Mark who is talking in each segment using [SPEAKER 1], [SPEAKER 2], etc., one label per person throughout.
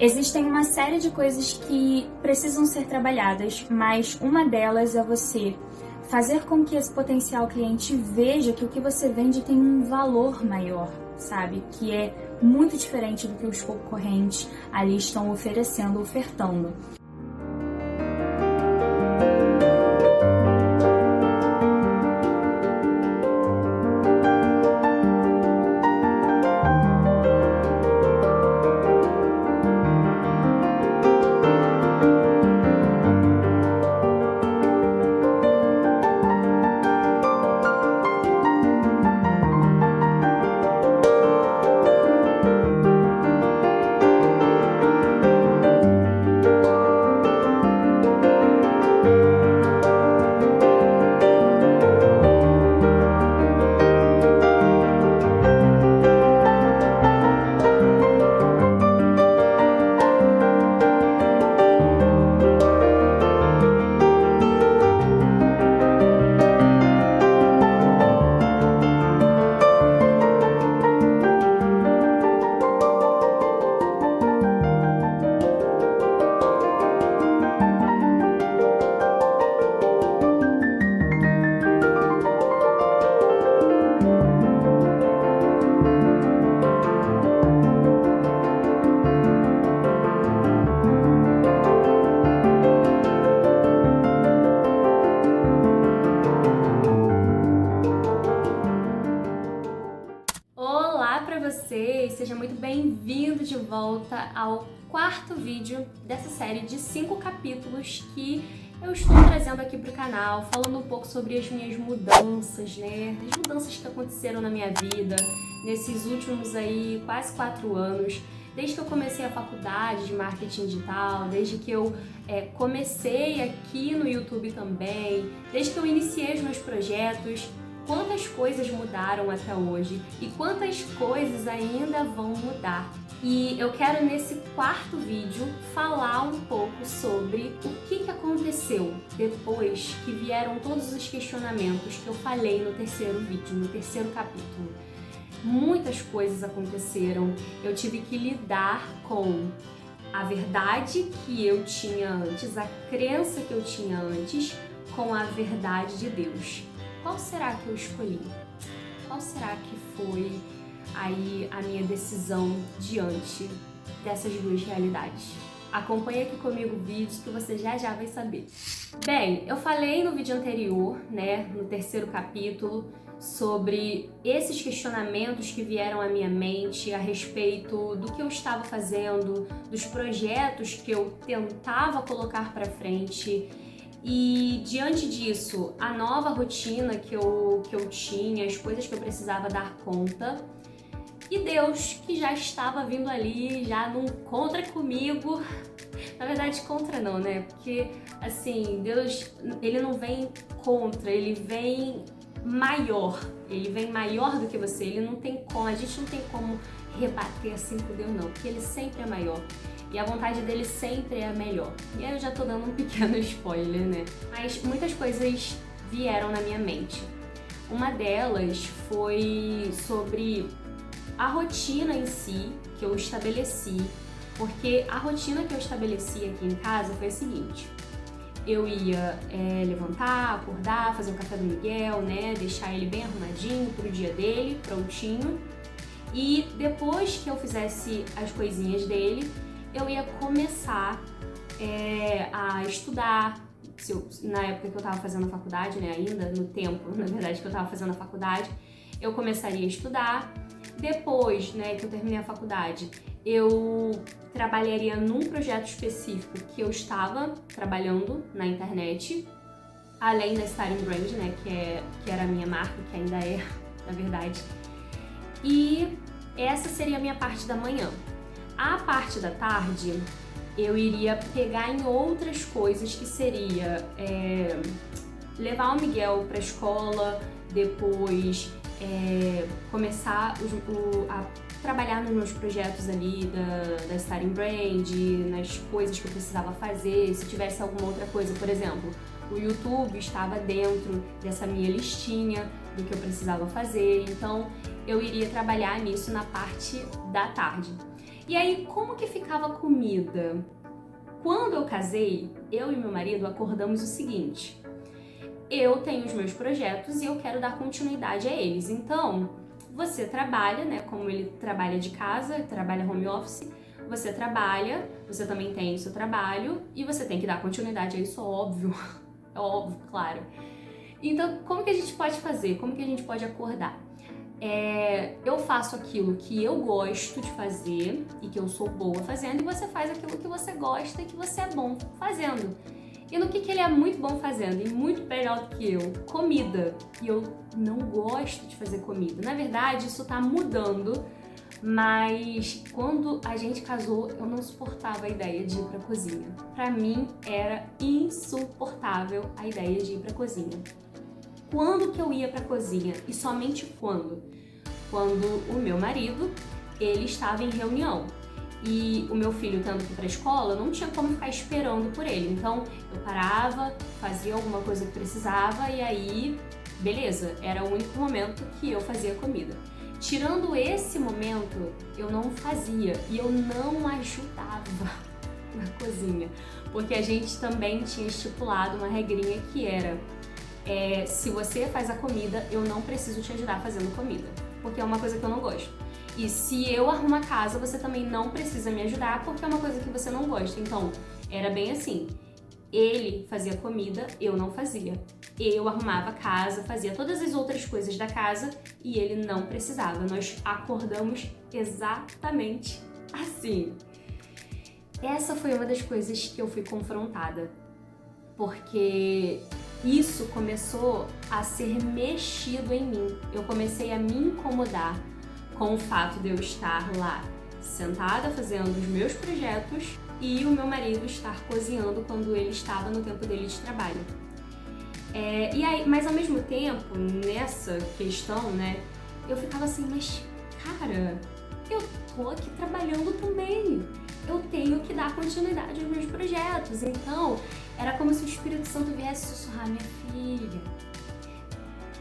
[SPEAKER 1] Existem uma série de coisas que precisam ser trabalhadas, mas uma delas é você fazer com que esse potencial cliente veja que o que você vende tem um valor maior, sabe? Que é muito diferente do que os concorrentes ali estão oferecendo, ofertando. Seja muito bem-vindo de volta ao quarto vídeo dessa série de 5 capítulos que eu estou trazendo aqui para o canal, falando um pouco sobre as minhas mudanças, né? As mudanças que aconteceram na minha vida nesses últimos aí quase 4 anos, desde que eu comecei a faculdade de marketing digital, desde que eu comecei aqui no YouTube também, desde que eu iniciei os meus projetos. Quantas coisas mudaram até hoje e quantas coisas ainda vão mudar. E eu quero nesse quarto vídeo falar um pouco sobre o que aconteceu depois que vieram todos os questionamentos que eu falei no terceiro vídeo, no terceiro capítulo. Muitas coisas aconteceram, eu tive que lidar com a verdade que eu tinha antes, a crença que eu tinha antes, com a verdade de Deus. Qual será que eu escolhi? Qual será que foi aí a minha decisão diante dessas duas realidades? Acompanhe aqui comigo o vídeo que você já vai saber. Bem, eu falei no vídeo anterior, né, no terceiro capítulo, sobre esses questionamentos que vieram à minha mente a respeito do que eu estava fazendo, dos projetos que eu tentava colocar para frente. E diante disso, a nova rotina que eu tinha, as coisas que eu precisava dar conta, e Deus que já estava vindo ali, já num contra comigo. Na verdade, contra não, né? Porque, assim, Deus, ele não vem contra, ele vem maior. Ele vem maior do que você, ele não tem como, a gente não tem como rebater assim com Deus não, porque ele sempre é maior. E a vontade dele sempre é a melhor. E aí eu já tô dando um pequeno spoiler, né? Mas muitas coisas vieram na minha mente. Uma delas foi sobre a rotina em si que eu estabeleci, porque a rotina que eu estabeleci aqui em casa foi a seguinte: eu ia levantar, acordar, fazer o café do Miguel, né? Deixar ele bem arrumadinho pro dia dele, prontinho. E depois que eu fizesse as coisinhas dele, eu ia começar a estudar. Na época que eu estava fazendo a faculdade, né, ainda no tempo, na verdade, que eu estava fazendo a faculdade, eu começaria a estudar. Depois, né, que eu terminei a faculdade, eu trabalharia num projeto específico que eu estava trabalhando na internet, além da Starting Brand, né, que era a minha marca, que ainda é, na verdade. E essa seria a minha parte da manhã. A parte da tarde, eu iria pegar em outras coisas, que seria levar o Miguel para a escola, depois começar a trabalhar nos meus projetos ali da Starting Brand, nas coisas que eu precisava fazer. Se tivesse alguma outra coisa, por exemplo, o YouTube estava dentro dessa minha listinha do que eu precisava fazer, então eu iria trabalhar nisso na parte da tarde. E aí, como que ficava a comida? Quando eu casei, eu e meu marido acordamos o seguinte: eu tenho os meus projetos e eu quero dar continuidade a eles. Então, você trabalha, né? Como ele trabalha de casa, trabalha home office, você trabalha, você também tem o seu trabalho e você tem que dar continuidade a isso, óbvio. É óbvio, claro. Então, como que a gente pode fazer? Como que a gente pode acordar? Eu faço aquilo que eu gosto de fazer e que eu sou boa fazendo, e você faz aquilo que você gosta e que você é bom fazendo. E no que ele é muito bom fazendo, e muito melhor do que eu? Comida. E eu não gosto de fazer comida. Na verdade, isso tá mudando, mas quando a gente casou, eu não suportava a ideia de ir pra cozinha. Pra mim, era insuportável a ideia de ir pra cozinha. Quando que eu ia pra cozinha? E somente quando? Quando o meu marido, ele estava em reunião. E o meu filho tendo que ir pra escola, não tinha como ficar esperando por ele. Então, eu parava, fazia alguma coisa que precisava e aí, beleza, era o único momento que eu fazia comida. Tirando esse momento, eu não fazia e eu não ajudava na cozinha. Porque a gente também tinha estipulado uma regrinha que era: se você faz a comida, eu não preciso te ajudar fazendo comida, porque é uma coisa que eu não gosto. E se eu arrumo a casa, você também não precisa me ajudar, porque é uma coisa que você não gosta. Então, era bem assim. Ele fazia comida, eu não fazia. Eu arrumava a casa, fazia todas as outras coisas da casa e ele não precisava. Nós acordamos exatamente assim. Essa foi uma das coisas que eu fui confrontada, porque isso começou a ser mexido em mim. Eu comecei a me incomodar com o fato de eu estar lá sentada fazendo os meus projetos e o meu marido estar cozinhando quando ele estava no tempo dele de trabalho. Mas ao mesmo tempo, nessa questão, né, eu ficava assim, mas cara, eu tô aqui trabalhando também. Eu tenho que dar continuidade aos meus projetos. Então, era como se o Espírito Santo viesse sussurrar: minha filha,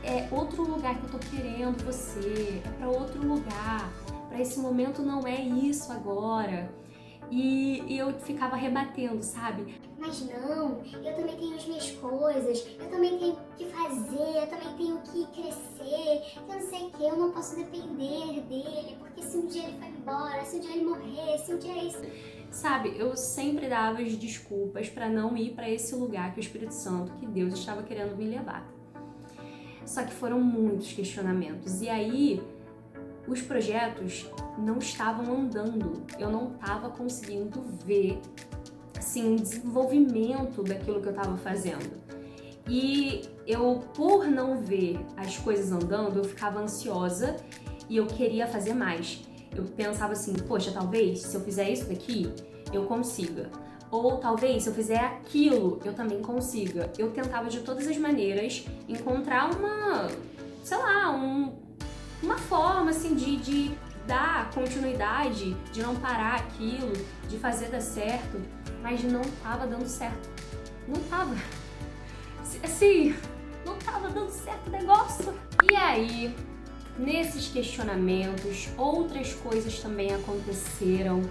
[SPEAKER 1] é outro lugar que eu tô querendo você, é pra outro lugar, pra esse momento não é isso agora. E eu ficava rebatendo, sabe?
[SPEAKER 2] Mas não, eu também tenho as minhas coisas, eu também tenho que fazer, eu também tenho que crescer, eu não sei o que, eu não posso depender dele, porque se um dia ele for embora, se um dia ele morrer, se um dia isso...
[SPEAKER 1] Sabe, eu sempre dava as desculpas pra não ir pra esse lugar que o Espírito Santo, que Deus estava querendo me levar. Só que foram muitos questionamentos. E aí, os projetos não estavam andando. Eu não estava conseguindo ver, assim, o desenvolvimento daquilo que eu estava fazendo. E eu, por não ver as coisas andando, eu ficava ansiosa e eu queria fazer mais. Eu pensava assim, poxa, talvez se eu fizer isso daqui, eu consiga. Ou talvez, se eu fizer aquilo, eu também consiga. Eu tentava de todas as maneiras encontrar uma forma, assim, de dar continuidade, de não parar aquilo, de fazer dar certo, mas não tava dando certo. Não tava. Assim, não tava dando certo o negócio. E aí, nesses questionamentos, outras coisas também aconteceram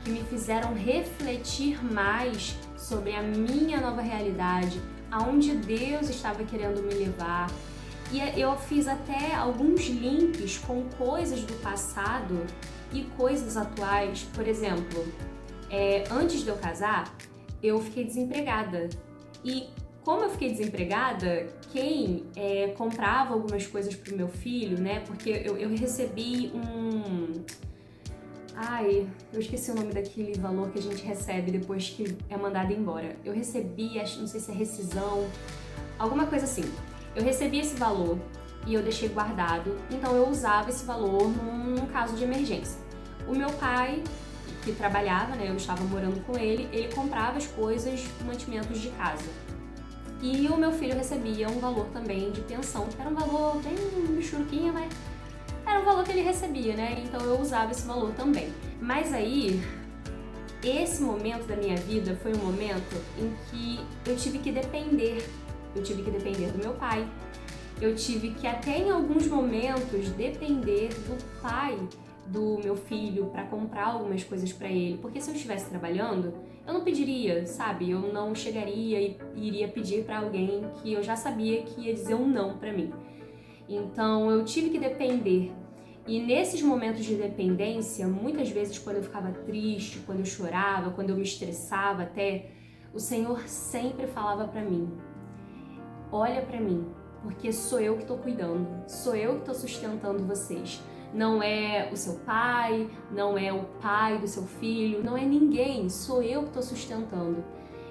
[SPEAKER 1] que me fizeram refletir mais sobre a minha nova realidade, aonde Deus estava querendo me levar. E eu fiz até alguns links com coisas do passado e coisas atuais. Por exemplo, antes de eu casar, eu fiquei desempregada. E como eu fiquei desempregada, quem comprava algumas coisas para o meu filho, né? Porque eu recebi eu esqueci o nome daquele valor que a gente recebe depois que é mandado embora. Eu recebi, não sei se é rescisão, alguma coisa assim. Eu recebi esse valor e eu deixei guardado, então eu usava esse valor num caso de emergência. O meu pai, que trabalhava, né, eu estava morando com ele comprava as coisas, mantimentos de casa. E o meu filho recebia um valor também de pensão, que era um valor bem michuruquinha, mas era um valor que ele recebia, né? Então eu usava esse valor também. Mas aí, esse momento da minha vida foi um momento em que eu tive que depender. Eu tive que depender do meu pai. Eu tive que até em alguns momentos depender do pai do meu filho para comprar algumas coisas para ele, porque se eu estivesse trabalhando, eu não pediria, sabe? Eu não chegaria e iria pedir para alguém que eu já sabia que ia dizer um não para mim. Então eu tive que depender. E nesses momentos de dependência, muitas vezes quando eu ficava triste, quando eu chorava, quando eu me estressava até, o Senhor sempre falava para mim: olha para mim, porque sou eu que estou cuidando, sou eu que estou sustentando vocês. Não é o seu pai, não é o pai do seu filho, não é ninguém, sou eu que estou sustentando.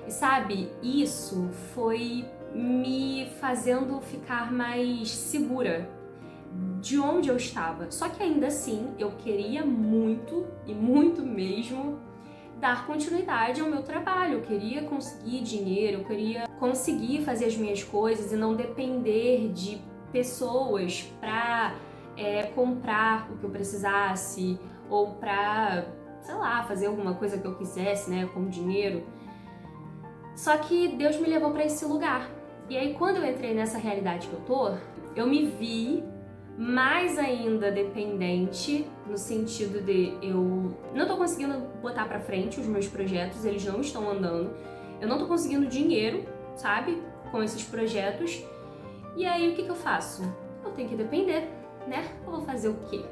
[SPEAKER 1] E sabe, isso foi me fazendo ficar mais segura de onde eu estava. Só que ainda assim, eu queria muito, e muito mesmo, dar continuidade ao meu trabalho. Eu queria conseguir dinheiro, eu queria conseguir fazer as minhas coisas e não depender de pessoas para comprar o que eu precisasse ou para, sei lá, fazer alguma coisa que eu quisesse, né, com dinheiro. Só que Deus me levou para esse lugar. E aí, quando eu entrei nessa realidade que eu tô, eu me vi mais ainda dependente, no sentido de eu não tô conseguindo botar pra frente os meus projetos, eles não estão andando, eu não tô conseguindo dinheiro, sabe, com esses projetos. E aí o que eu faço? Eu tenho que depender, né? Eu vou fazer o quê?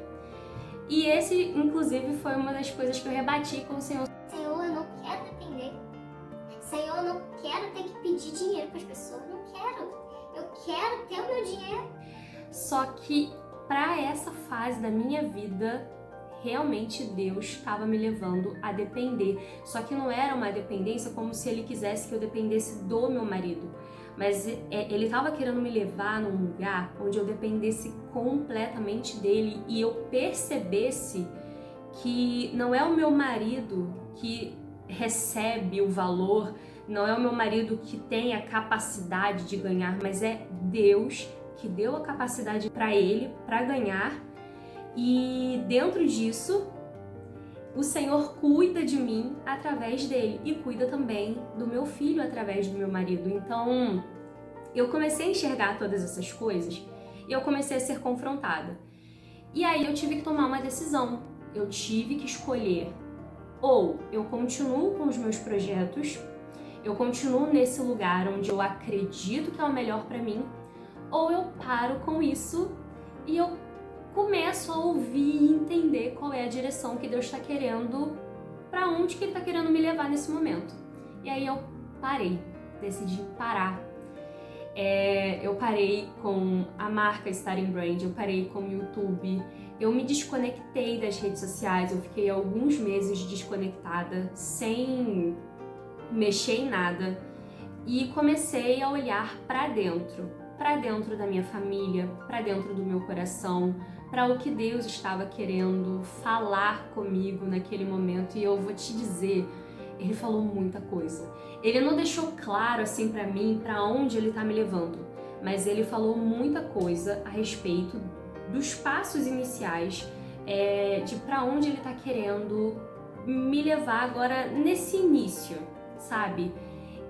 [SPEAKER 1] E esse, inclusive, foi uma das coisas que eu rebati com o Senhor.
[SPEAKER 2] Senhor, eu não quero depender. Senhor, eu não quero ter que pedir dinheiro para as pessoas. Não quero. Eu quero ter o meu dinheiro.
[SPEAKER 1] Só que para essa fase da minha vida, realmente Deus estava me levando a depender. Só que não era uma dependência como se Ele quisesse que eu dependesse do meu marido. Mas Ele estava querendo me levar num lugar onde eu dependesse completamente dele e eu percebesse que não é o meu marido que recebe o valor, não é o meu marido que tem a capacidade de ganhar, mas é Deus que deu a capacidade para ele, para ganhar, e dentro disso, o Senhor cuida de mim através dele e cuida também do meu filho através do meu marido. Então, eu comecei a enxergar todas essas coisas e eu comecei a ser confrontada. E aí eu tive que tomar uma decisão, eu tive que escolher: ou eu continuo com os meus projetos, eu continuo nesse lugar onde eu acredito que é o melhor para mim, ou eu paro com isso e eu começo a ouvir e entender qual é a direção que Deus está querendo, para onde que Ele está querendo me levar nesse momento. E aí eu parei, decidi parar. Eu parei com a marca Starting Brand, eu parei com o YouTube, eu me desconectei das redes sociais, eu fiquei alguns meses desconectada, sem mexer em nada, e comecei a olhar para dentro da minha família, para dentro do meu coração, para o que Deus estava querendo falar comigo naquele momento. E eu vou te dizer, Ele falou muita coisa. Ele não deixou claro assim para mim para onde Ele está me levando, mas Ele falou muita coisa a respeito dos passos iniciais, de para onde Ele está querendo me levar agora nesse início, sabe?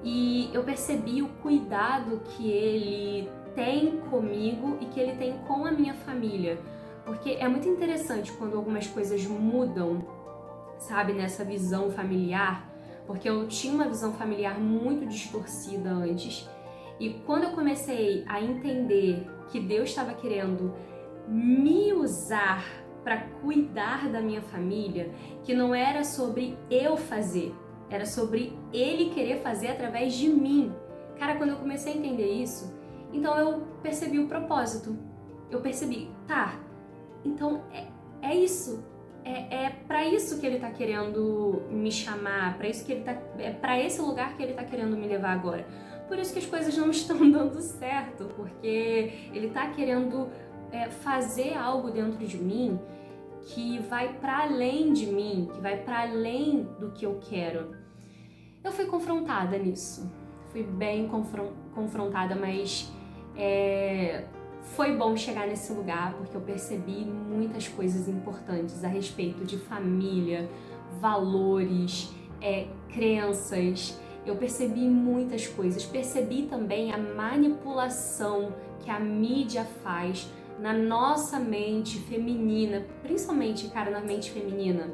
[SPEAKER 1] E eu percebi o cuidado que Ele tem comigo e que Ele tem com a minha família. Porque é muito interessante quando algumas coisas mudam, sabe, nessa visão familiar. Porque eu tinha uma visão familiar muito distorcida antes. E quando eu comecei a entender que Deus estava querendo me usar para cuidar da minha família, que não era sobre eu fazer, era sobre Ele querer fazer através de mim. Cara, quando eu comecei a entender isso, então eu percebi o propósito. Eu percebi, tá, então é isso. É para isso que Ele tá querendo me chamar, é para esse lugar que Ele tá querendo me levar agora. Por isso que as coisas não estão dando certo, porque Ele tá querendo fazer algo dentro de mim que vai para além de mim, que vai para além do que eu quero. Eu fui confrontada nisso, fui bem confrontada, mas foi bom chegar nesse lugar porque eu percebi muitas coisas importantes a respeito de família, valores, crenças. Eu percebi muitas coisas, percebi também a manipulação que a mídia faz na nossa mente feminina, principalmente, cara, na mente feminina,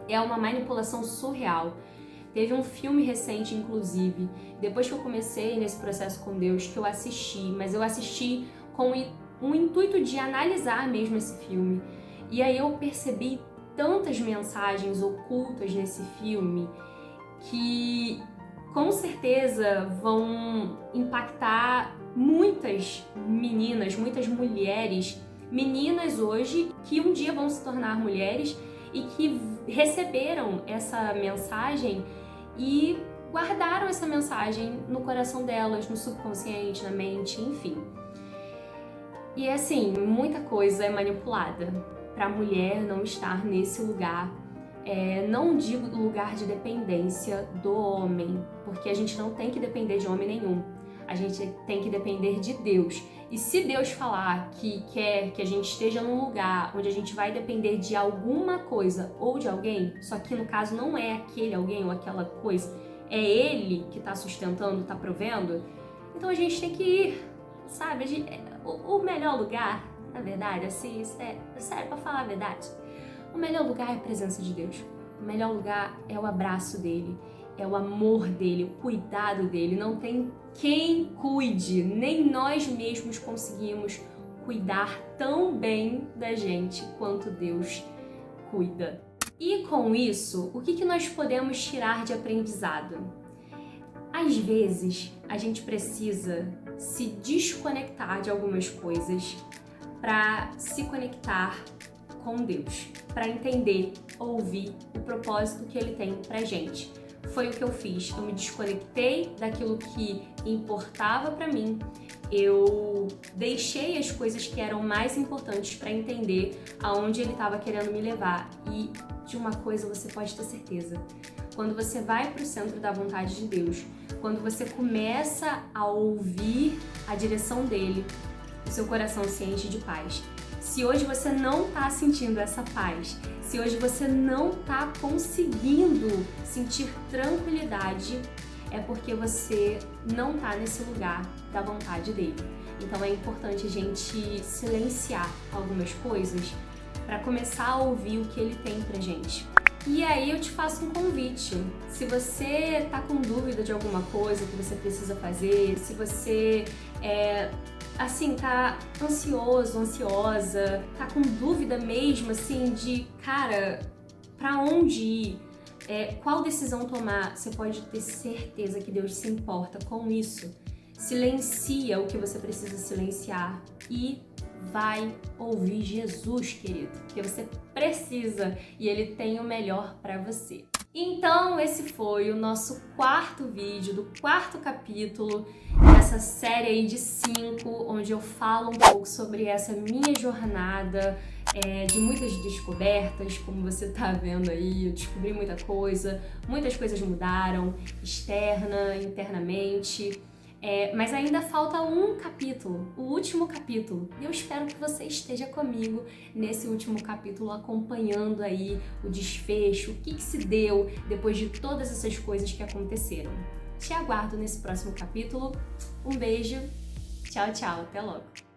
[SPEAKER 1] é uma manipulação surreal. Teve um filme recente, inclusive, depois que eu comecei nesse processo com Deus, que eu assisti, mas eu assisti com o intuito de analisar mesmo esse filme. E aí eu percebi tantas mensagens ocultas nesse filme que com certeza vão impactar muitas meninas, muitas mulheres, meninas hoje que um dia vão se tornar mulheres e que receberam essa mensagem e guardaram essa mensagem no coração delas, no subconsciente, na mente, enfim. E assim, muita coisa é manipulada para a mulher não estar nesse lugar. Não digo lugar de dependência do homem, porque a gente não tem que depender de homem nenhum. A gente tem que depender de Deus. E se Deus falar que quer que a gente esteja num lugar onde a gente vai depender de alguma coisa ou de alguém, só que no caso não é aquele alguém ou aquela coisa, é Ele que está sustentando, está provendo, então a gente tem que ir, sabe? O melhor lugar, na verdade, assim, sério, pra falar a verdade, o melhor lugar é a presença de Deus. O melhor lugar é o abraço dele, é o amor dele, o cuidado dele. Não tem quem cuide, nem nós mesmos conseguimos cuidar tão bem da gente quanto Deus cuida. E com isso, o que nós podemos tirar de aprendizado? Às vezes, a gente precisa se desconectar de algumas coisas para se conectar com Deus, para entender, ouvir o propósito que Ele tem pra gente. Foi o que eu fiz, eu me desconectei daquilo que importava pra mim, eu deixei as coisas que eram mais importantes para entender aonde Ele estava querendo me levar. E de uma coisa você pode ter certeza, quando você vai para o centro da vontade de Deus, quando você começa a ouvir a direção dele, o seu coração se enche de paz. Se hoje você não está sentindo essa paz, se hoje você não está conseguindo sentir tranquilidade, é porque você não está nesse lugar da vontade dele. Então é importante a gente silenciar algumas coisas para começar a ouvir o que ele tem pra gente. E aí eu te faço um convite. Se você tá com dúvida de alguma coisa que você precisa fazer, se você tá ansioso, ansiosa, tá com dúvida mesmo, assim, de, cara, pra onde ir, qual decisão tomar, você pode ter certeza que Deus se importa com isso. Silencia o que você precisa silenciar e vai ouvir Jesus, querido, porque você precisa e Ele tem o melhor pra você. Então, esse foi o nosso quarto vídeo do quarto capítulo dessa série aí de 5, onde eu falo um pouco sobre essa minha jornada de muitas descobertas, como você tá vendo aí, eu descobri muitas coisas mudaram, externa, internamente. Mas ainda falta um capítulo, o último capítulo, e eu espero que você esteja comigo nesse último capítulo, acompanhando aí o desfecho, o que se deu depois de todas essas coisas que aconteceram. Te aguardo nesse próximo capítulo, um beijo, tchau, tchau, até logo!